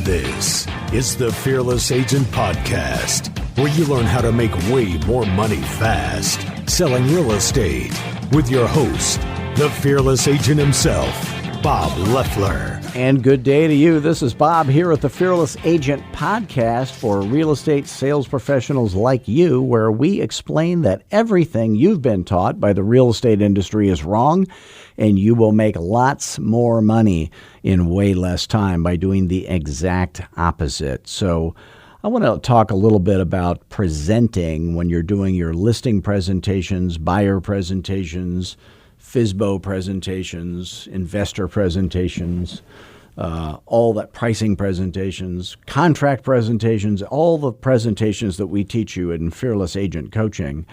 This is the Fearless Agent Podcast, where you learn how to make way more money fast selling real estate with your host, the Fearless Agent himself, Bob Loeffler. And good day to you. This is Bob here at the Fearless Agent Podcast for real estate sales professionals like you, where we explain that everything you've been taught by the real estate industry is wrong, and you will make lots more money in way less time by doing the exact opposite. So I want to talk a little bit about presenting when you're doing your listing presentations, buyer presentations, FSBO presentations, investor presentations, all that pricing presentations, contract presentations, all the presentations that we teach you in Fearless Agent Coaching.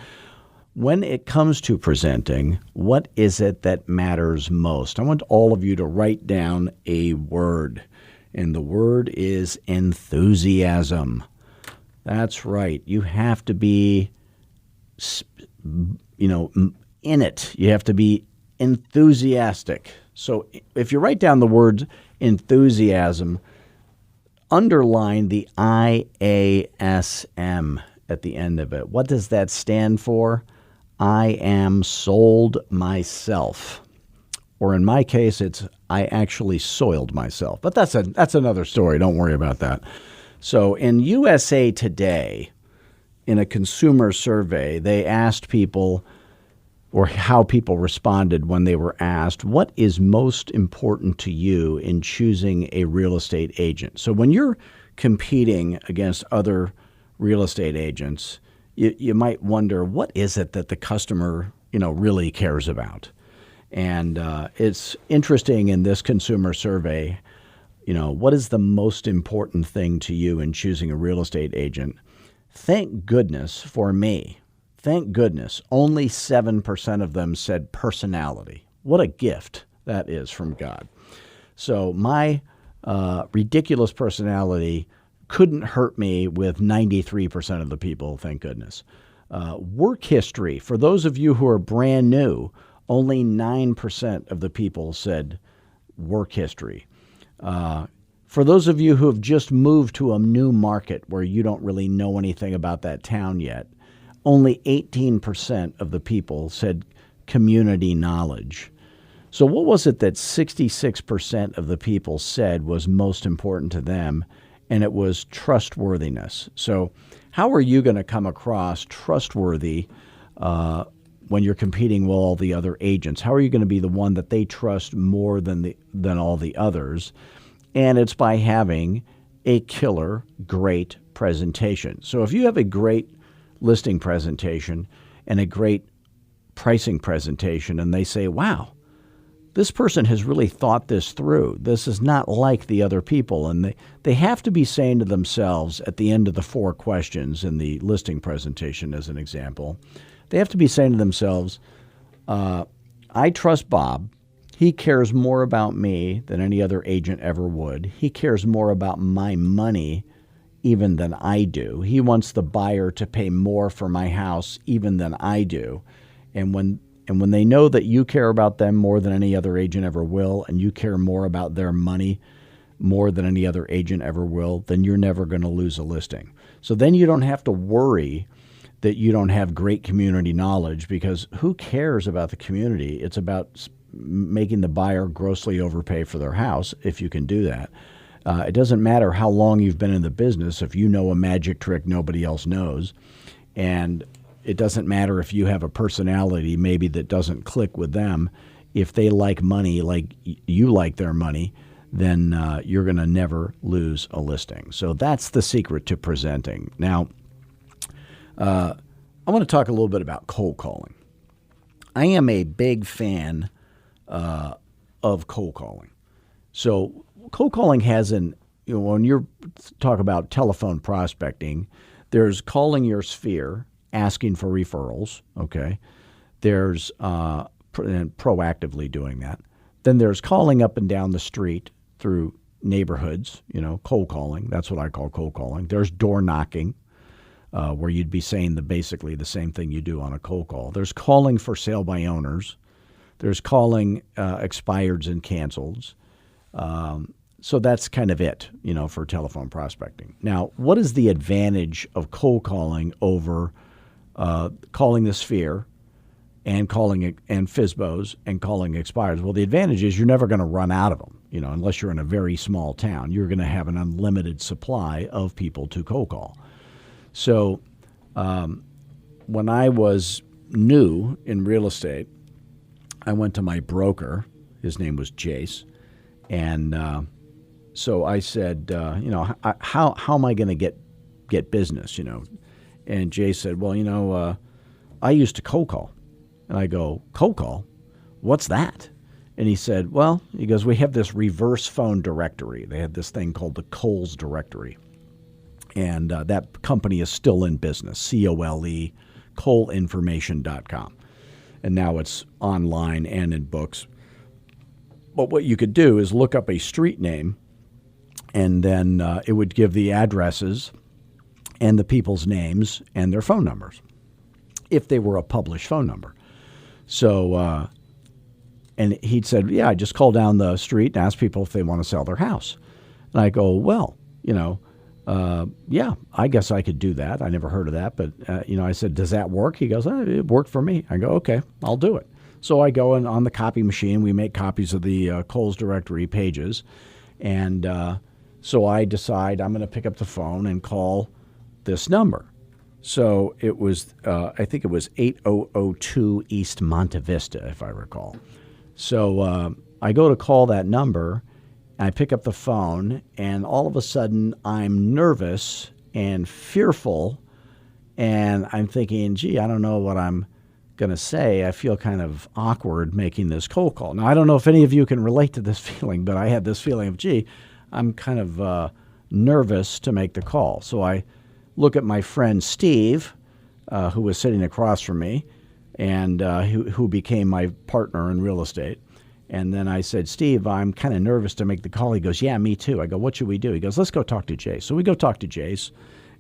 When it comes to presenting, what is it that matters most? I want all of you to write down a word, and the word is enthusiasm. That's right. You have to be, in it. You have to be enthusiastic. So if you write down the word enthusiasm, underline the IASM at the end of it. What does that stand for? I am sold myself. Or in my case, it's I actually soiled myself. But that's another story. Don't worry about that. So in USA Today, in a consumer survey, they asked people, or how people responded when they were asked, what is most important to you in choosing a real estate agent? So when you're competing against other real estate agents, you might wonder, what is it that the customer, really cares about? And it's interesting in this consumer survey, what is the most important thing to you in choosing a real estate agent? Thank goodness for me. Thank goodness, only 7% of them said personality. What a gift that is from God. So my ridiculous personality couldn't hurt me with 93% of the people, thank goodness. Work history, for those of you who are brand new, only 9% of the people said work history. For those of you who have just moved to a new market where you don't really know anything about that town yet, only 18% of the people said community knowledge. So what was it that 66% of the people said was most important to them? And it was trustworthiness. So how are you going to come across trustworthy when you're competing with all the other agents? How are you going to be the one that they trust more than all the others? And it's by having a killer, great presentation. So if you have a great listing presentation and a great pricing presentation, and they say, wow, this person has really thought this through. This is not like the other people. And they have to be saying to themselves at the end of the 4 questions in the listing presentation, as an example, they have to be saying to themselves, I trust Bob. He cares more about me than any other agent ever would. He cares more about my money even than I do. He wants the buyer to pay more for my house even than I do. And when they know that you care about them more than any other agent ever will, and you care more about their money more than any other agent ever will, then you're never going to lose a listing. So then you don't have to worry that you don't have great community knowledge, because who cares about the community? It's about making the buyer grossly overpay for their house, if you can do that. It doesn't matter how long you've been in the business if you know a magic trick nobody else knows. And it doesn't matter if you have a personality maybe that doesn't click with them. If they like money like you like their money, then you're going to never lose a listing. So that's the secret to presenting. Now, I want to talk a little bit about cold calling. I am a big fan of cold calling. So cold calling has when you talk about telephone prospecting, there's calling your sphere, asking for referrals, okay? There's proactively doing that. Then there's calling up and down the street through neighborhoods, cold calling. That's what I call cold calling. There's door knocking, where you'd be saying basically the same thing you do on a cold call. There's calling for sale by owners. There's calling expireds and cancels. So that's kind of it, for telephone prospecting. Now, what is the advantage of cold calling over calling the Sphere and calling and FSBOs and calling expireds? Well, the advantage is you're never going to run out of them, unless you're in a very small town. You're going to have an unlimited supply of people to cold call. So when I was new in real estate, I went to my broker. His name was Jace. And so I said, how am I going to get business, And Jace said, well, I used to cold call. And I go, cold call? What's that? And he said, he goes, we have this reverse phone directory. They had this thing called the Coles directory. And that company is still in business, COLE, coleinformation.com. And now it's online and in books. But what you could do is look up a street name, and then it would give the addresses and the people's names and their phone numbers, if they were a published phone number. So, and he'd said, yeah, I just call down the street and ask people if they want to sell their house. And I go, well, yeah, I guess I could do that. I never heard of that. But, I said, does that work? He goes, it worked for me. I go, okay, I'll do it. So I go in on the copy machine. We make copies of the Coles directory pages. And so I decide I'm going to pick up the phone and call this number. So it was, I think it was 8002 East Monte Vista, if I recall. So I go to call that number. I pick up the phone, and all of a sudden I'm nervous and fearful. And I'm thinking, gee, I don't know what I'm going to say. I feel kind of awkward making this cold call. Now, I don't know if any of you can relate to this feeling, but I had this feeling of, gee, I'm kind of nervous to make the call. So I look at my friend Steve, who was sitting across from me, and who became my partner in real estate. And then I said, Steve, I'm kind of nervous to make the call. He goes, yeah, me too. I go, what should we do? He goes, let's go talk to Jace. So we go talk to Jace.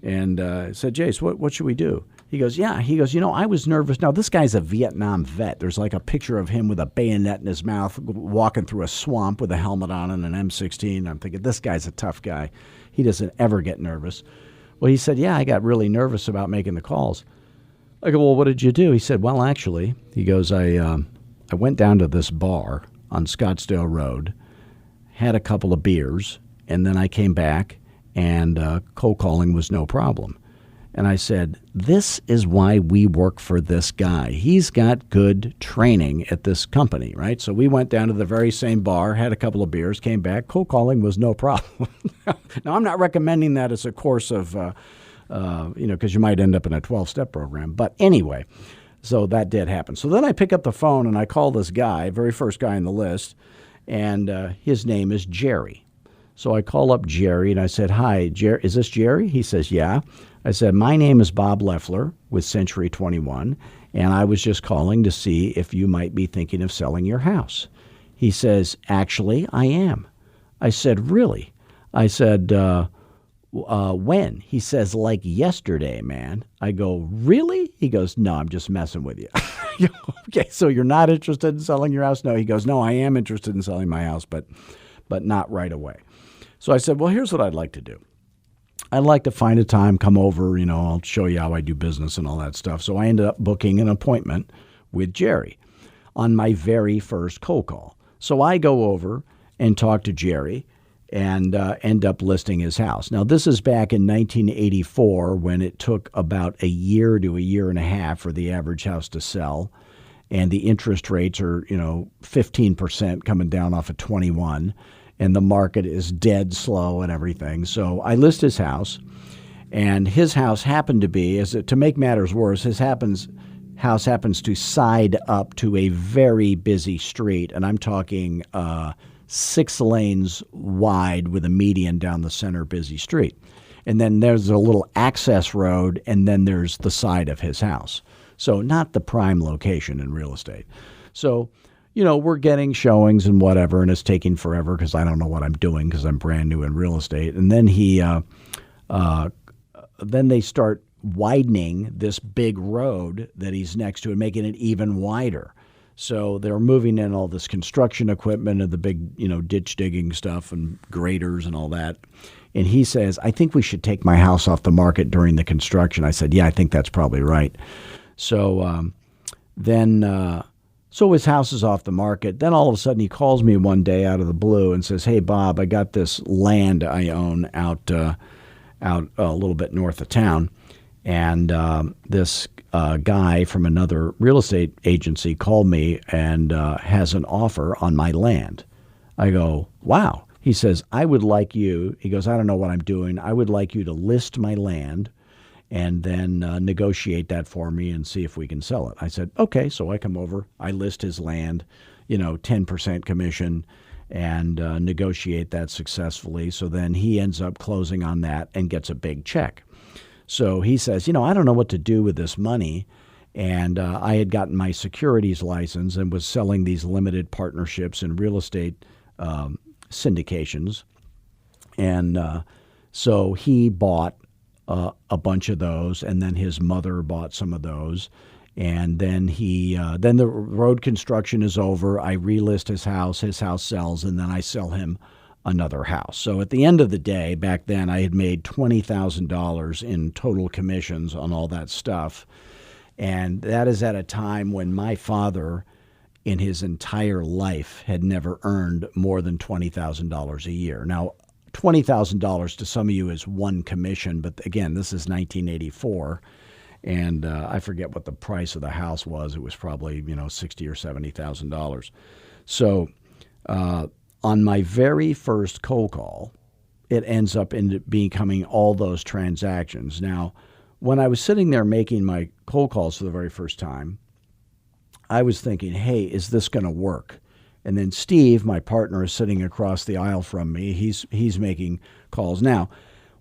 And I said, Jace, what should we do? He goes, yeah. He goes, I was nervous. Now, this guy's a Vietnam vet. There's like a picture of him with a bayonet in his mouth walking through a swamp with a helmet on and an M16. I'm thinking, this guy's a tough guy. He doesn't ever get nervous. Well, he said, yeah, I got really nervous about making the calls. I go, well, what did you do? He said, well, actually, he goes, I went down to this bar on Scottsdale Road, had a couple of beers, and then I came back, and cold calling was no problem. And I said, this is why we work for this guy. He's got good training at this company, right? So we went down to the very same bar, had a couple of beers, came back. Cold calling was no problem. Now, I'm not recommending that as a course of, because you might end up in a 12-step program. But anyway, so that did happen. So then I pick up the phone and I call this guy, very first guy on the list, and his name is Jerry. So I call up Jerry and I said, hi, Jerry, is this Jerry? He says, yeah. I said, my name is Bob Loeffler with Century 21, and I was just calling to see if you might be thinking of selling your house. He says, actually, I am. I said, really? I said, when? He says, like yesterday, man. I go, really? He goes, no, I'm just messing with you. Okay, so you're not interested in selling your house? No, he goes, no, I am interested in selling my house, but not right away. So I said, well, here's what I'd like to do. I'd like to find a time, come over, I'll show you how I do business and all that stuff. So I ended up booking an appointment with Jerry on my very first cold call. So I go over and talk to Jerry and end up listing his house. Now, this is back in 1984 when it took about a year to a year and a half for the average house to sell. And the interest rates are, 15% coming down off of 21. And the market is dead slow and everything. So I list his house, and his house happened to be, to make matters worse, his house happens to side up to a very busy street, and I'm talking 6 lanes wide with a median down the center busy street. And then there's a little access road, and then there's the side of his house. So not the prime location in real estate. So we're getting showings and whatever, and it's taking forever because I don't know what I'm doing because I'm brand new in real estate. And then then they start widening this big road that he's next to and making it even wider. So they're moving in all this construction equipment and the big, ditch digging stuff and graders and all that. And he says, I think we should take my house off the market during the construction. I said, yeah, I think that's probably right. So so his house is off the market. Then all of a sudden he calls me one day out of the blue and says, hey, Bob, I got this land I own out a little bit north of town. And this guy from another real estate agency called me and has an offer on my land. I go, wow. He says, I would like you, he goes, I don't know what I'm doing. I would like you to list my land and then negotiate that for me and see if we can sell it. I said, okay. So I come over, I list his land, 10% commission, and negotiate that successfully. So then he ends up closing on that and gets a big check. So he says, I don't know what to do with this money. And I had gotten my securities license and was selling these limited partnerships in real estate syndications. And so he bought a bunch of those, and then his mother bought some of those. And then then the road construction is over. I relist his house sells, and then I sell him another house. So at the end of the day, back then, I had made $20,000 in total commissions on all that stuff. And that is at a time when my father, in his entire life, had never earned more than $20,000 a year. Now, $20,000 to some of you is one commission, but again, this is 1984. And I forget what the price of the house was. It was probably, $60,000 or $70,000. So on my very first cold call, it ends up in becoming all those transactions. Now, when I was sitting there making my cold calls for the very first time, I was thinking, hey, is this going to work? And then Steve, my partner, is sitting across the aisle from me. He's making calls. Now,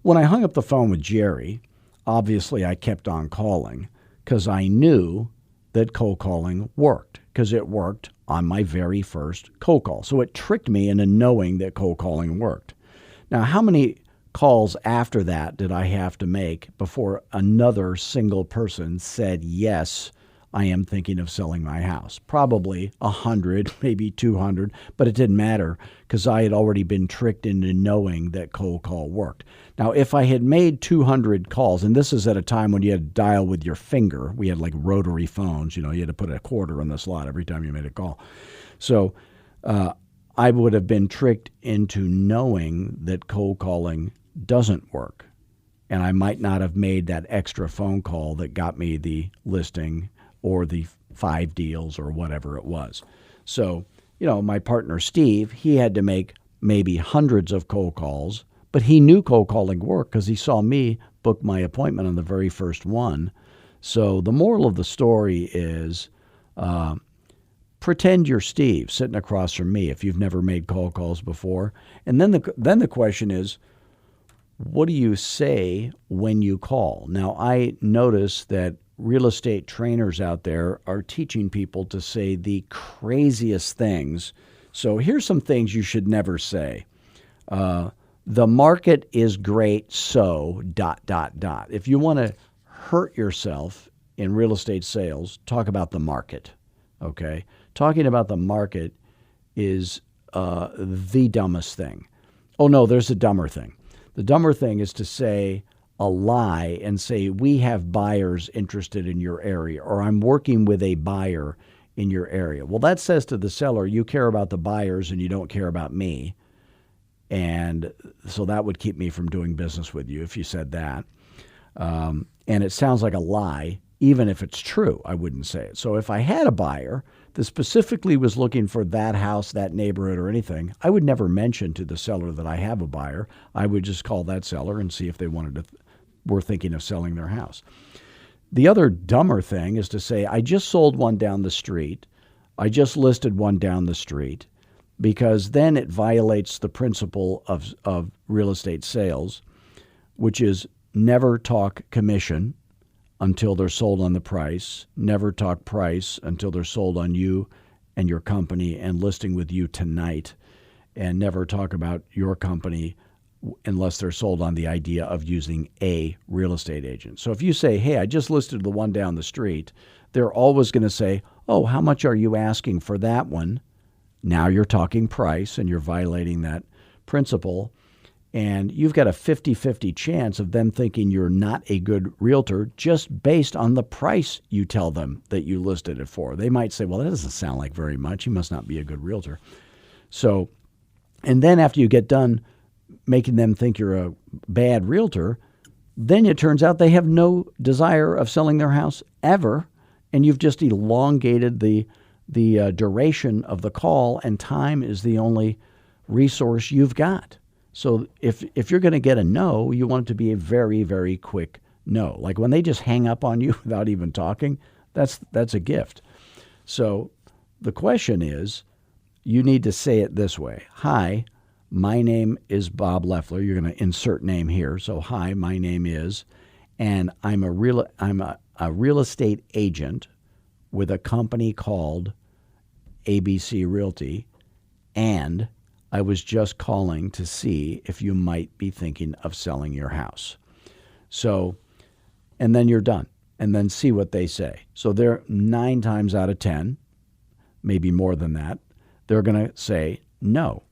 when I hung up the phone with Jerry, obviously I kept on calling because I knew that cold calling worked, because it worked on my very first cold call. So it tricked me into knowing that cold calling worked. Now, how many calls after that did I have to make before another single person said, yes, I am thinking of selling my house? Probably 100, maybe 200, but it didn't matter because I had already been tricked into knowing that cold call worked. Now, if I had made 200 calls, and this is at a time when you had to dial with your finger, we had like rotary phones, you had to put a quarter in the slot every time you made a call. So I would have been tricked into knowing that cold calling doesn't work. And I might not have made that extra phone call that got me the listing or the 5 deals or whatever it was. So, my partner Steve, he had to make maybe hundreds of cold calls, but he knew cold calling worked because he saw me book my appointment on the very first one. So the moral of the story is pretend you're Steve sitting across from me if you've never made cold calls before. And then the question is, what do you say when you call? Now, I notice that real estate trainers out there are teaching people to say the craziest things. So here's some things you should never say. The market is great, so ... If you want to hurt yourself in real estate sales, talk about the market, okay? Talking about the market is the dumbest thing. Oh, no, there's a dumber thing. The dumber thing is to say a lie and say, we have buyers interested in your area, or I'm working with a buyer in your area. Well, that says to the seller, you care about the buyers and you don't care about me. And so that would keep me from doing business with you if you said that. And it sounds like a lie. Even if it's true, I wouldn't say it. So if I had a buyer that specifically was looking for that house, that neighborhood, or anything, I would never mention to the seller that I have a buyer. I would just call that seller and see if they were thinking of selling their house. The other dumber thing is to say, I just sold one down the street. I just listed one down the street, because then it violates the principle of real estate sales, which is never talk commission until they're sold on the price, never talk price until they're sold on you and your company and listing with you tonight, and never talk about your company unless they're sold on the idea of using a real estate agent. So if you say, hey, I just listed the one down the street, they're always going to say, oh, how much are you asking for that one? Now you're talking price and you're violating that principle. And you've got a 50-50 chance of them thinking you're not a good realtor just based on the price you tell them that you listed it for. They might say, well, that doesn't sound like very much. You must not be a good realtor. So, and then after you get done making them think you're a bad realtor, then it turns out they have no desire of selling their house ever. And you've just elongated the duration of the call, and time is the only resource you've got. So if you're going to get a no, you want it to be a very, very quick no. Like when they just hang up on you without even talking, that's a gift. So the question is, you need to say it this way. Hi, my name is Bob Loeffler. You're going to insert name here. So hi, my name is, and I'm a real estate agent with a company called ABC Realty, and I was just calling to see if you might be thinking of selling your house. So, and then you're done. And then see what they say. So they're 9 times out of 10, maybe more than that, they're going to say no.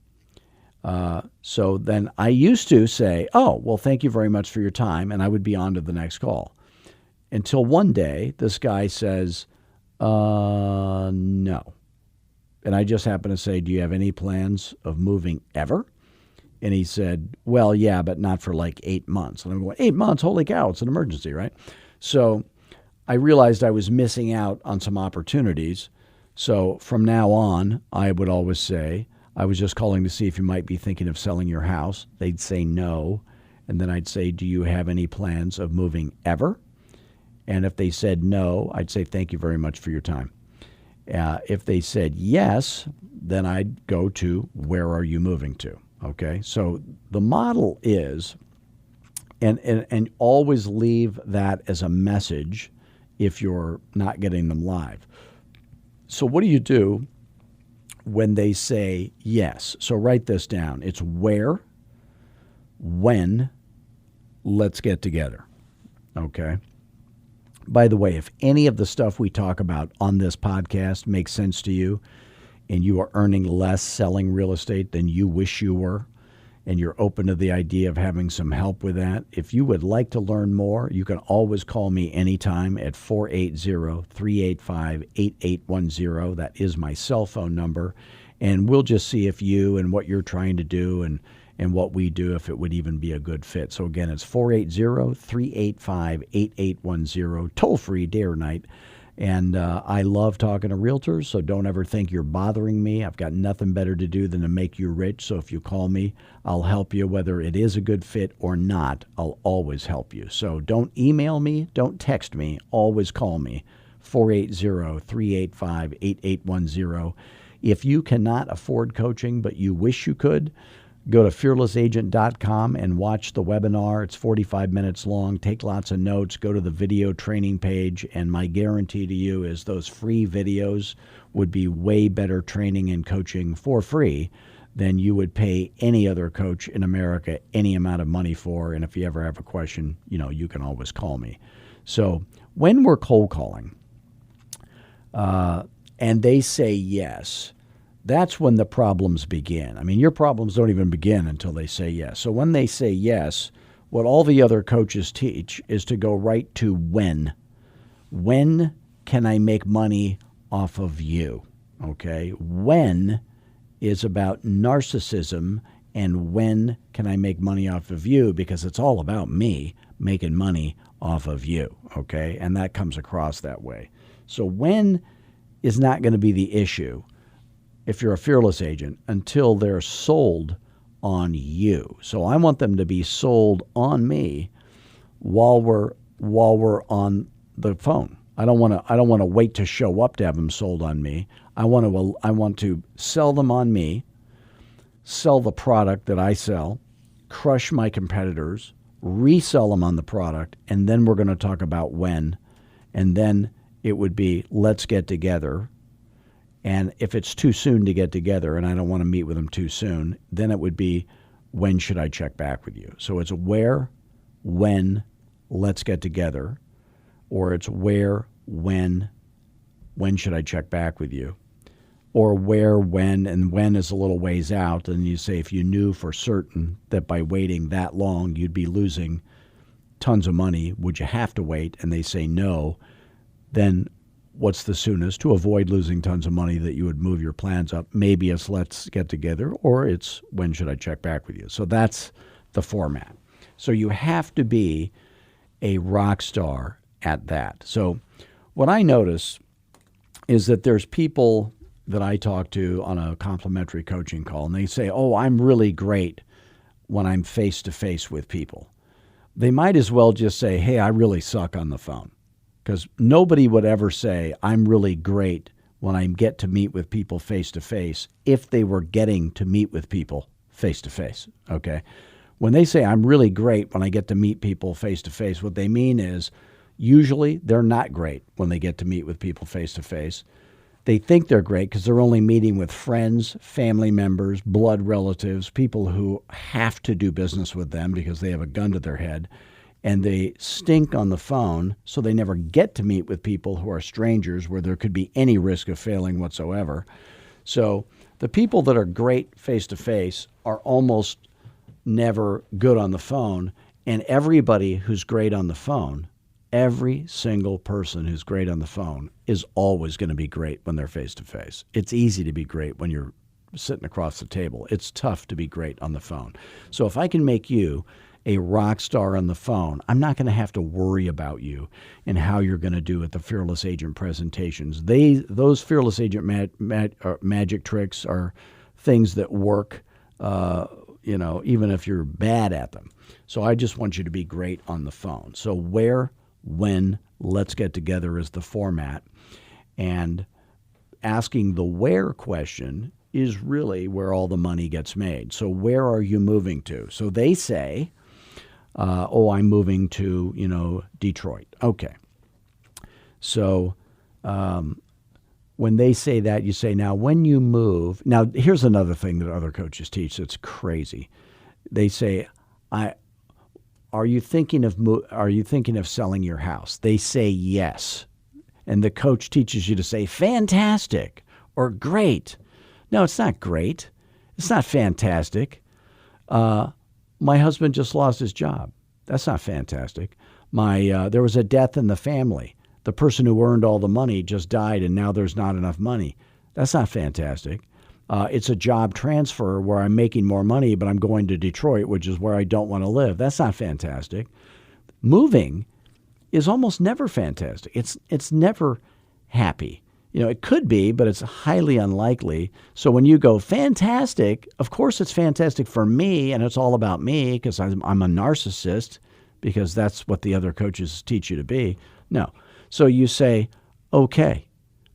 So then I used to say, oh, well, thank you very much for your time, and I would be on to the next call. Until one day, this guy says, no. And I just happened to say, do you have any plans of moving ever? And he said, well, yeah, but not for like 8 months. And I'm going, 8 months? Holy cow, it's an emergency, right? So I realized I was missing out on some opportunities. So from now on, I would always say, I was just calling to see if you might be thinking of selling your house. They'd say no. And then I'd say, do you have any plans of moving ever? And if they said no, I'd say, thank you very much for your time. If they said yes, then I'd go to, where are you moving to? Okay, so the model is, and always leave that as a message if you're not getting them live. So what do you do when they say yes? So write this down. It's where, when, let's get together. Okay. By the way, if any of the stuff we talk about on this podcast makes sense to you and you are earning less selling real estate than you wish you were, and you're open to the idea of having some help with that, if you would like to learn more, you can always call me anytime at 480-385-8810. That is my cell phone number. And we'll just see if you and what you're trying to do and what we do, if it would even be a good fit. So again, it's 480-385-8810, toll free day or night. And I love talking to realtors, so don't ever think you're bothering me. I've got nothing better to do than to make you rich. So if you call me, I'll help you, whether it is a good fit or not. I'll always help you. So don't email me, don't text me, always call me, 480-385-8810. If you cannot afford coaching, but you wish you could, go to fearlessagent.com and watch the webinar. It's 45 minutes long. Take lots of notes. Go to the video training page. And my guarantee to you is those free videos would be way better training and coaching for free than you would pay any other coach in America any amount of money for. And if you ever have a question, you can always call me. So when we're cold calling and they say yes, that's when the problems begin. I mean, your problems don't even begin until they say yes. So when they say yes, what all the other coaches teach is to go right to when. When can I make money off of you? Okay. When is about narcissism, and when can I make money off of you? Because it's all about me making money off of you. Okay. And that comes across that way. So when is not going to be the issue if you're a fearless agent until they're sold on you. So I want them to be sold on me while we're on the phone. I don't want to wait to show up to have them sold on me. I want to sell them on me, sell the product that I sell, crush my competitors, resell them on the product, and then we're going to talk about when, and then it would be, let's get together. And if it's too soon to get together and I don't want to meet with them too soon, then it would be, when should I check back with you? So it's where, when, let's get together, or it's where, when, when should I check back with you? Or where, when, and when is a little ways out. And you say, if you knew for certain that by waiting that long you'd be losing tons of money, would you have to wait? And they say no, then what's the soonest to avoid losing tons of money that you would move your plans up? Maybe it's let's get together, or it's when should I check back with you? So that's the format. So you have to be a rock star at that. So what I notice is that there's people that I talk to on a complimentary coaching call, and they say, oh, I'm really great when I'm face-to-face with people. They might as well just say, hey, I really suck on the phone. Because nobody would ever say, I'm really great when I get to meet with people face-to-face if they were getting to meet with people face-to-face, okay? When they say, I'm really great when I get to meet people face-to-face, what they mean is usually they're not great when they get to meet with people face-to-face. They think they're great because they're only meeting with friends, family members, blood relatives, people who have to do business with them because they have a gun to their head. And they stink on the phone, so they never get to meet with people who are strangers where there could be any risk of failing whatsoever. So the people that are great face-to-face are almost never good on the phone. And everybody who's great on the phone, every single person who's great on the phone is always going to be great when they're face-to-face. It's easy to be great when you're sitting across the table. It's tough to be great on the phone. So if I can make you a rock star on the phone, I'm not going to have to worry about you and how you're going to do at the Fearless Agent presentations. Those Fearless Agent magic tricks are things that work, even if you're bad at them. So I just want you to be great on the phone. So where, when, let's get together is the format. And asking the where question is really where all the money gets made. So where are you moving to? So they say, I'm moving to, Detroit. Okay. So when they say that, you say, now, when you move, now, here's another thing that other coaches teach that's crazy. They say, are you thinking of selling your house? They say yes. And the coach teaches you to say fantastic or great. No, it's not great. It's not fantastic. My husband just lost his job. That's not fantastic. There was a death in the family. The person who earned all the money just died, and now there's not enough money. That's not fantastic. It's a job transfer where I'm making more money, but I'm going to Detroit, which is where I don't want to live. That's not fantastic. Moving is almost never fantastic. It's never happy. It could be, but it's highly unlikely. So when you go fantastic, of course it's fantastic for me, and it's all about me because I'm a narcissist, because that's what the other coaches teach you to be. No. So you say, okay,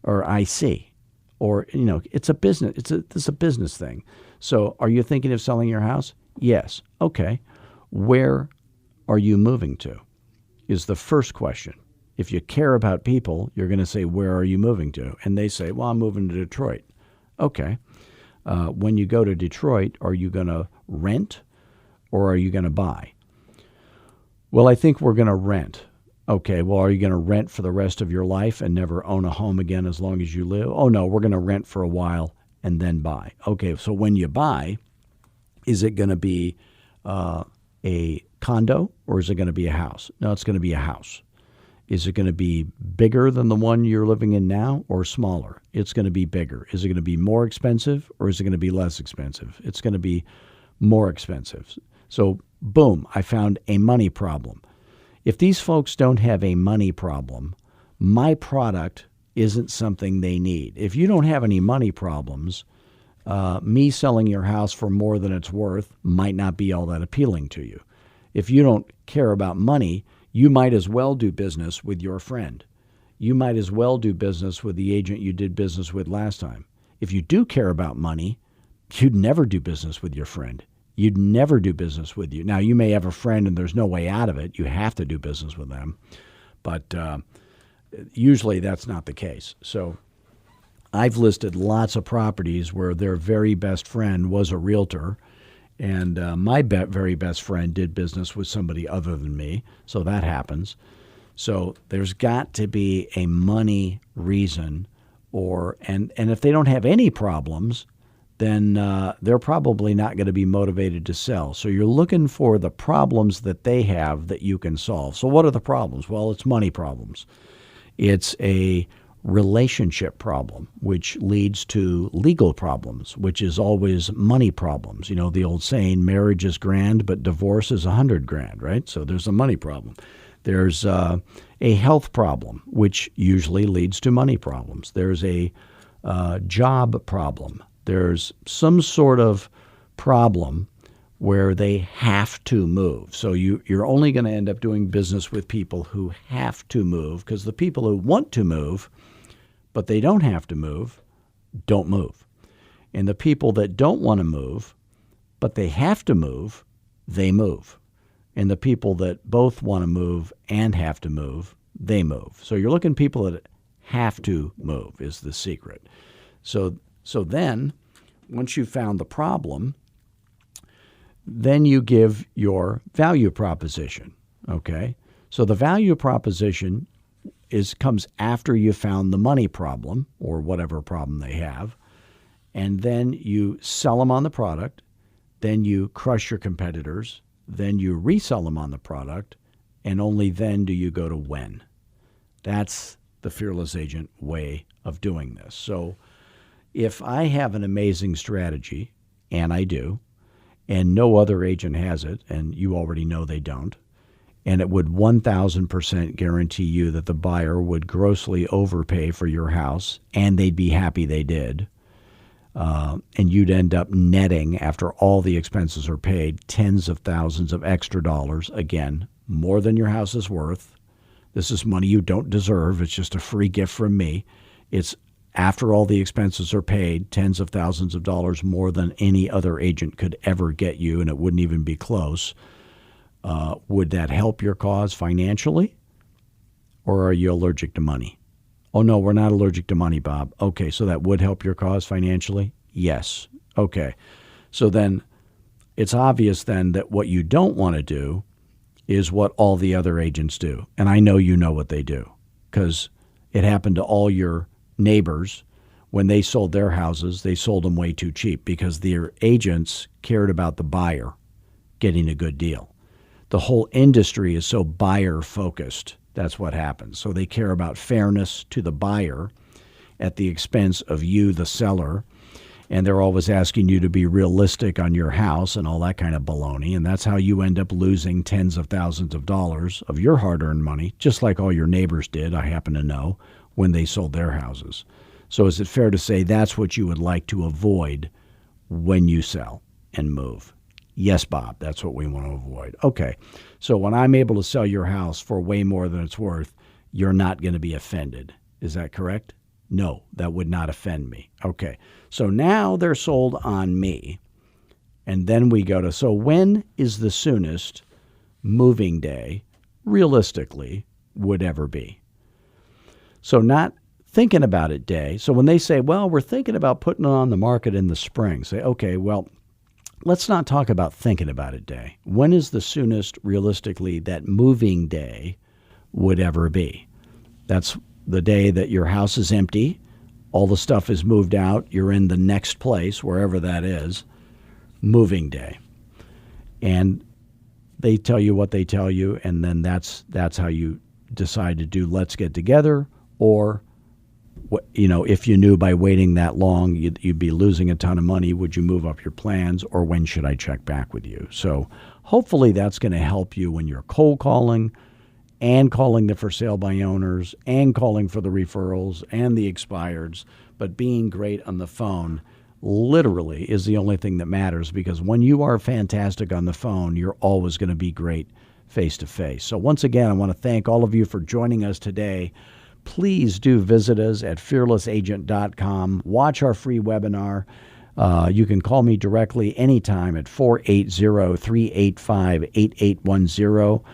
or I see, or, it's a business. It's a business thing. So are you thinking of selling your house? Yes. Okay. Where are you moving to is the first question. If you care about people, you're going to say, where are you moving to? And they say, well, I'm moving to Detroit. Okay. When you go to Detroit, are you going to rent or are you going to buy? Well, I think we're going to rent. Okay. Well, are you going to rent for the rest of your life and never own a home again as long as you live? Oh, no, we're going to rent for a while and then buy. Okay. So when you buy, is it going to be a condo or is it going to be a house? No, it's going to be a house. Is it going to be bigger than the one you're living in now or smaller? It's going to be bigger. Is it going to be more expensive or is it going to be less expensive? It's going to be more expensive. So, boom, I found a money problem. If these folks don't have a money problem, my product isn't something they need. If you don't have any money problems, me selling your house for more than it's worth might not be all that appealing to you. If you don't care about money, you might as well do business with your friend. You might as well do business with the agent you did business with last time. If you do care about money, you'd never do business with your friend. You'd never do business with you. Now, you may have a friend and there's no way out of it. You have to do business with them. But usually that's not the case. So I've listed lots of properties where their very best friend was a realtor. And my very best friend did business with somebody other than me, so that happens. So there's got to be a money reason, and if they don't have any problems, then they're probably not going to be motivated to sell. So you're looking for the problems that they have that you can solve. So what are the problems? Well, it's money problems. It's a relationship problem, which leads to legal problems, which is always money problems. You know, the old saying, marriage is grand, but divorce is $100,000, right? So there's a money problem. There's a health problem, which usually leads to money problems. There's a job problem. There's some sort of problem where they have to move. So you're only going to end up doing business with people who have to move, because the people who want to move, but they don't have to move, don't move. And the people that don't want to move, but they have to move, they move. And the people that both want to move and have to move, they move. So you're looking at people that have to move is the secret. So then, once you've found the problem, then you give your value proposition, okay? So the value proposition comes after you found the money problem or whatever problem they have, and then you sell them on the product, then you crush your competitors, then you resell them on the product, and only then do you go to when. That's the Fearless Agent way of doing this. So if I have an amazing strategy, and I do, and no other agent has it, and you already know they don't, and it would 1,000% guarantee you that the buyer would grossly overpay for your house, and they'd be happy they did, and you'd end up netting, after all the expenses are paid, tens of thousands of extra dollars, again, more than your house is worth. This is money you don't deserve. It's just a free gift from me. It's after all the expenses are paid, tens of thousands of dollars more than any other agent could ever get you, and it wouldn't even be close. Would that help your cause financially? Or are you allergic to money? Oh, no, we're not allergic to money, Bob. Okay, so that would help your cause financially? Yes. Okay. So then it's obvious then that what you don't want to do is what all the other agents do. And I know you know what they do, because it happened to all your neighbors. When they sold their houses, they sold them way too cheap because their agents cared about the buyer getting a good deal. The whole industry is so buyer focused. That's what happens. So they care about fairness to the buyer at the expense of you, the seller. And they're always asking you to be realistic on your house and all that kind of baloney. And that's how you end up losing tens of thousands of dollars of your hard-earned money, just like all your neighbors did, I happen to know, when they sold their houses. So is it fair to say that's what you would like to avoid when you sell and move? Yes, Bob, that's what we want to avoid. Okay, so when I'm able to sell your house for way more than it's worth, you're not going to be offended. Is that correct? No, that would not offend me. Okay, so now they're sold on me. And then we go to, so when is the soonest moving day, realistically, would ever be? So not thinking about it day. So when they say, well, we're thinking about putting it on the market in the spring, say, okay, well, let's not talk about thinking about it day. When is the soonest, realistically, that moving day would ever be? That's the day that your house is empty, all the stuff is moved out, you're in the next place, wherever that is, moving day. And they tell you what they tell you, and then that's how you decide to do let's get together, or if you knew by waiting that long you'd be losing a ton of money, would you move up your plans, or when should I check back with you? So hopefully that's going to help you when you're cold calling and calling the for sale by owners and calling for the referrals and the expireds. But being great on the phone literally is the only thing that matters, because when you are fantastic on the phone, you're always going to be great face to face. So once again, I want to thank all of you for joining us today. Please do visit us at fearlessagent.com. Watch our free webinar. You can call me directly anytime at 480-385-8810.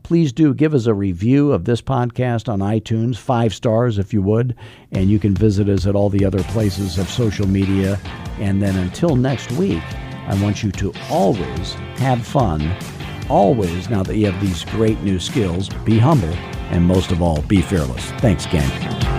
Please do give us a review of this podcast on iTunes, 5 stars if you would, and you can visit us at all the other places of social media. And then until next week, I want you to always have fun. Always, now that you have these great new skills, be humble and most of all, be fearless. Thanks, gang.